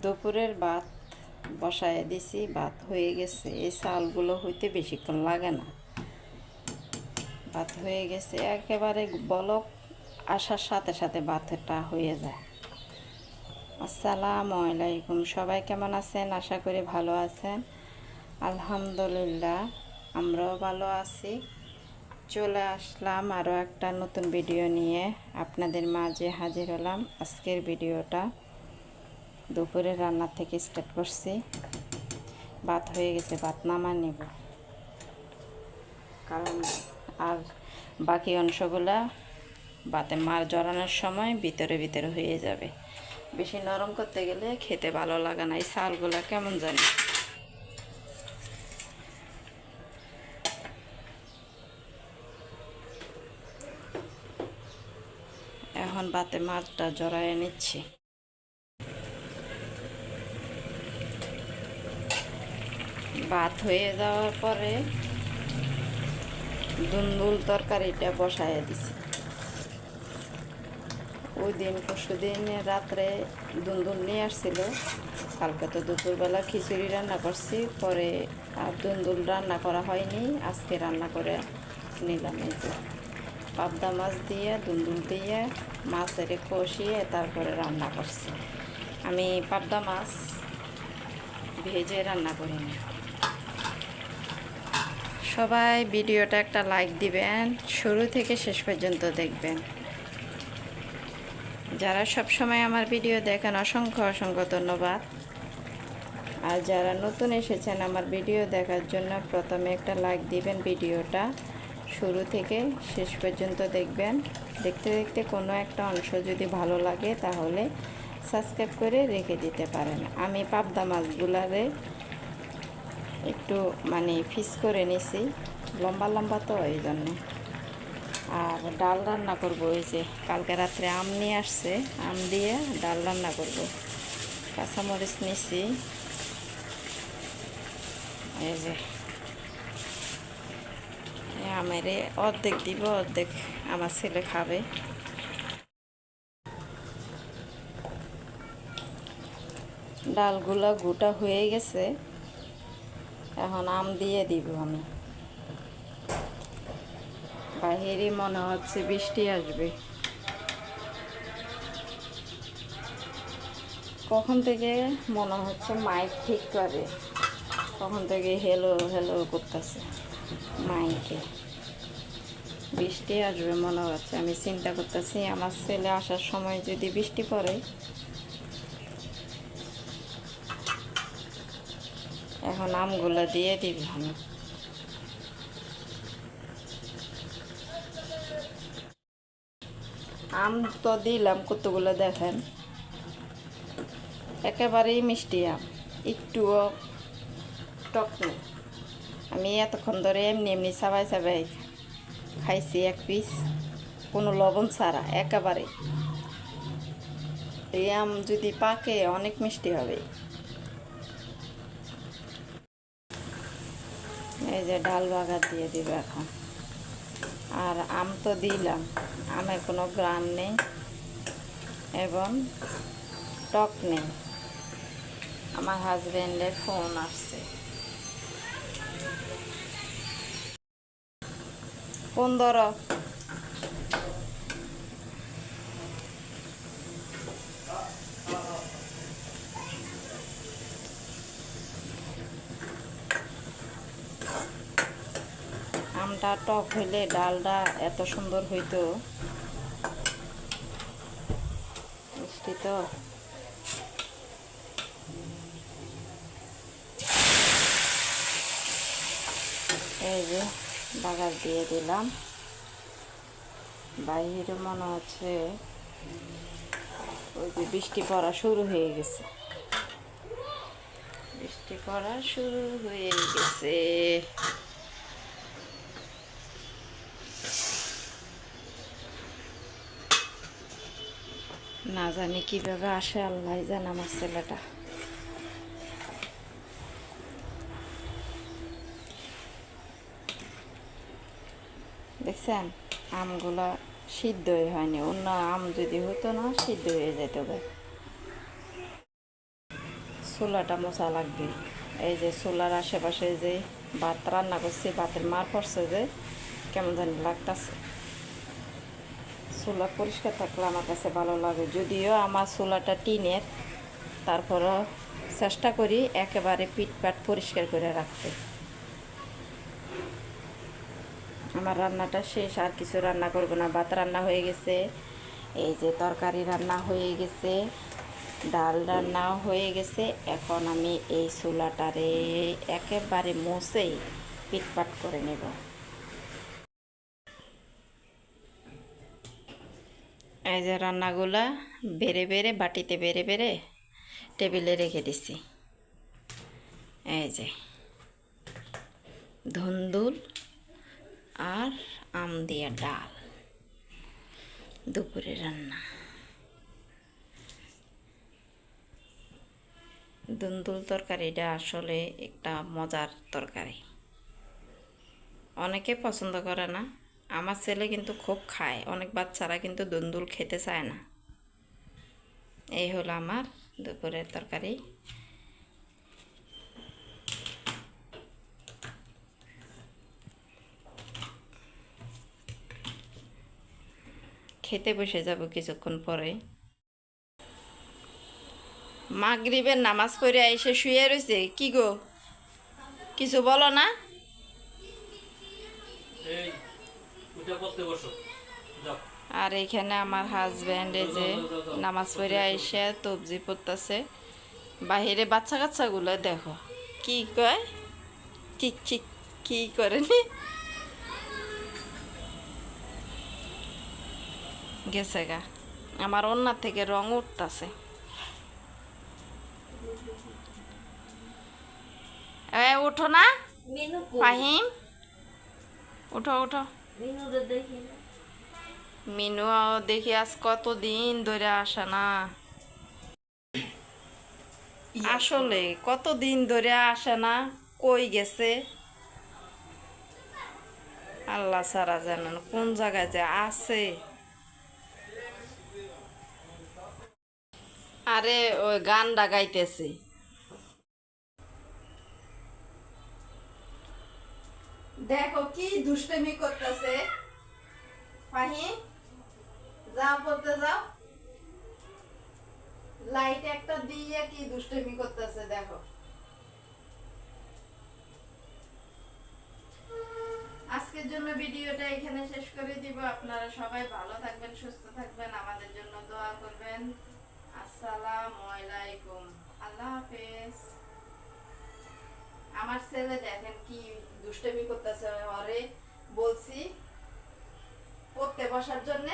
দুপুরের ভাত বসায় দিছি, ভাত হয়ে গেছে। এই চালগুলো হইতে বেশিক্ষণ লাগে না। ভাত হয়ে গেছে, একেবারে বলক আসার সাথে সাথে ভাতটা হয়ে যায়। আসসালামু আলাইকুম, সবাই কেমন আছেন? আশা করি ভালো আছেন। আলহামদুলিল্লাহ, আমরাও ভালো আছি। চলে আসলাম আরও একটা নতুন ভিডিও নিয়ে আপনাদের মাঝে হাজির হলাম। আজকের ভিডিওটা দুপুরে রান্না থেকে স্টার্ট করছি। ভাত হয়ে গেছে, ভাত নামা নেব, কারণ আর বাকি অংশগুলা ভাতে মার জড়ানোর সময় ভিতরে ভিতরে হয়ে যাবে। বেশি নরম করতে গেলে খেতে ভালো লাগে না। এই চালগুলা কেমন জানি। এখন ভাতে মাছটা জড়ায় নিচ্ছি। ভাত হয়ে যাওয়ার পরে দুন্দুল তরকারিটা বসায় দিছি। ওই দিন পরশু দিন রাত্রে দুন্দুল নিয়ে আসছিল। কালকে তো দুপুরবেলা খিচুড়ি রান্না করছি, পরে আর দুন্দুল রান্না করা হয়নি। আজকে রান্না করে নিলাম। এই যে পাবদা মাছ দিয়ে দুন্দুল দিয়ে মাছের কষিয়ে তারপরে রান্না করছি। আমি পাবদা মাছ ভেজে রান্না করি না। সবাই ভিডিওটা একটা লাইক দিবেন, শুরু থেকে শেষ পর্যন্ত দেখবেন। যারা সব সময় আমার ভিডিও দেখেন অসংখ্য অসংখ্য ধন্যবাদ। আর যারা নতুন এসেছেন আমার ভিডিও দেখার জন্য প্রথমে একটা লাইক দিবেন। ভিডিওটা শুরু থেকে শেষ পর্যন্ত দেখবেন। দেখতে দেখতে কোনো একটা অংশ যদি ভালো লাগে তাহলে সাবস্ক্রাইব করে রেখে দিতে পারেন। আমি পাবদা মাছগুলারে একটু পিস করে নিছি, লম্বা লম্বা তো এই জন্যে। আর ডাল রান্না করব। ওই যে কালকে রাত্রে আম নিয়ে আসছে, আম দিয়ে ডাল রান্না করব। কাঁচামরিচ নিছি, এই যে আমের অর্ধেক দিব, অর্ধেক আমার ছেলে খাবে। ডালগুলো গোটা হয়ে গেছে, এখন আম দিয়ে দিব আমি। বাহিরে মনে হচ্ছে বৃষ্টি আসবে। কখন থেকে মনে হচ্ছে মাইক ঠিক করে, কখন থেকে হেলো হেলো করতেছে মাইকে। বৃষ্টি আসবে মনে হচ্ছে। আমি চিন্তা করতেছি আমার ছেলে আসার সময় যদি বৃষ্টি পড়ে। এখন আমগুলো দিয়ে দিব আমি। আম তো দিলাম কতগুলো, দেখেন একেবারেই মিষ্টি আম, একটুও টক নেই। আমি এতক্ষণ ধরে এমনি এমনি চাবাই চাবাই খাইছি এক পিস, কোনো লবণ ছাড়া একেবারে। এই আম যদি পাকে অনেক মিষ্টি হবে। এই যে ডাল বাগার দিয়ে দিব এখন। আর আম তো দিলাম, আমের কোনো গ্রান নেই এবং টক নেই। আমার হাজব্যান্ডের ফোন আসছে। 15। আমটা টক হইলে ডালটা এত সুন্দর হইতো। মিষ্টি তো। এই যে বাগার দিয়ে দিলাম। বাইরে মনে হচ্ছে ওই যে বৃষ্টি পড়া শুরু হয়ে গেছে। বৃষ্টি পড়া শুরু হয়ে গেছে। না জানি কিভাবে আসে, আল্লাহ জানে। আমার ছেলেটা দেখছেন আমগুলা সিদ্ধই হয়নি। অন্য আম যদি হতো না সিদ্ধ হয়ে যেত। চুলাটা মোছা লাগবে। এই যে চুলার আশেপাশে যে ভাত রান্না করছি, ভাতের মার পড়ছে যে কেমন জানি লাগতেছে। চুলা পরিষ্কার থাকলে আমার কাছে ভালো লাগে, যদিও আমার চুলাটা টিনের, তারপরও চেষ্টা করি একেবারে পিটপাট পরিষ্কার করে রাখতে। আমার রান্নাটা শেষ, আর কিছু রান্না করব না। ভাত রান্না হয়ে গেছে, এই যে তরকারি রান্না হয়ে গেছে, ডাল রান্না হয়ে গেছে। এখন আমি এই চুলাটারে একেবারে মুছেই পিটপাট করে নেব। এই যে রান্নাগুলা বেড়ে বেড়ে বাটিতে বেড়ে বেড়ে টেবিলে রেখে দিছি। এই যে ধুন্দুল আর আম দিয়া ডাল, দুপুরে রান্না। ধুন্দুল তরকারিটা আসলে একটা মজার তরকারি, অনেকে পছন্দ করে না। আমার ছেলে কিন্তু খুব খায়, অনেক বাচ্চারা কিন্তু ধুন্দুল খেতে চায় না। এই হলো আমার দুপুরের তরকারি। খেতে বসে যাব কিছুক্ষণ পরে। মাগরিবের নামাজ পড়ে এসে শুয়ে রয়েছে। কি গো, কিছু বলো না? আর এখানে আমার হাজব্যান্ড এই যে নামাজ পড়ে এসে তবজি পড়তেছে। বাহিরে বাচ্চা কাচ্চাগুলো দেখো কি কয়, চিক চিক কি করেনি গেছে গা। আমার ওনার থেকে রং উঠতেছে। উঠো না ফাহিম, উঠো উঠো। মিনু দেখি আজ কতদিন ধরে আসে না, আসলে কতদিন ধরে আসে না, কই গেছে আল্লাহ ছাড়া জানেন, কোন জায়গায় যে আছে। আরে ওই গানটা গাইতেছে। দেখো কি দুষ্টমি করতেছে। ফাহিম যাও, পড়তে যাও। লাইট একটা দিয়ে কি দুষ্টমি করতেছে দেখো। আজকের জন্য ভিডিওটা এখানে শেষ করে দিব। আপনারা সবাই ভালো থাকবেন, সুস্থ থাকবেন, আমাদের জন্য দোয়া করবেন। আসসালামু আলাইকুম, আল্লাহ হাফেজ। আমার ছেলে দেখেন কি দুষ্টমি করতেছে, ওরে বলছি পড়তে বসার জন্য।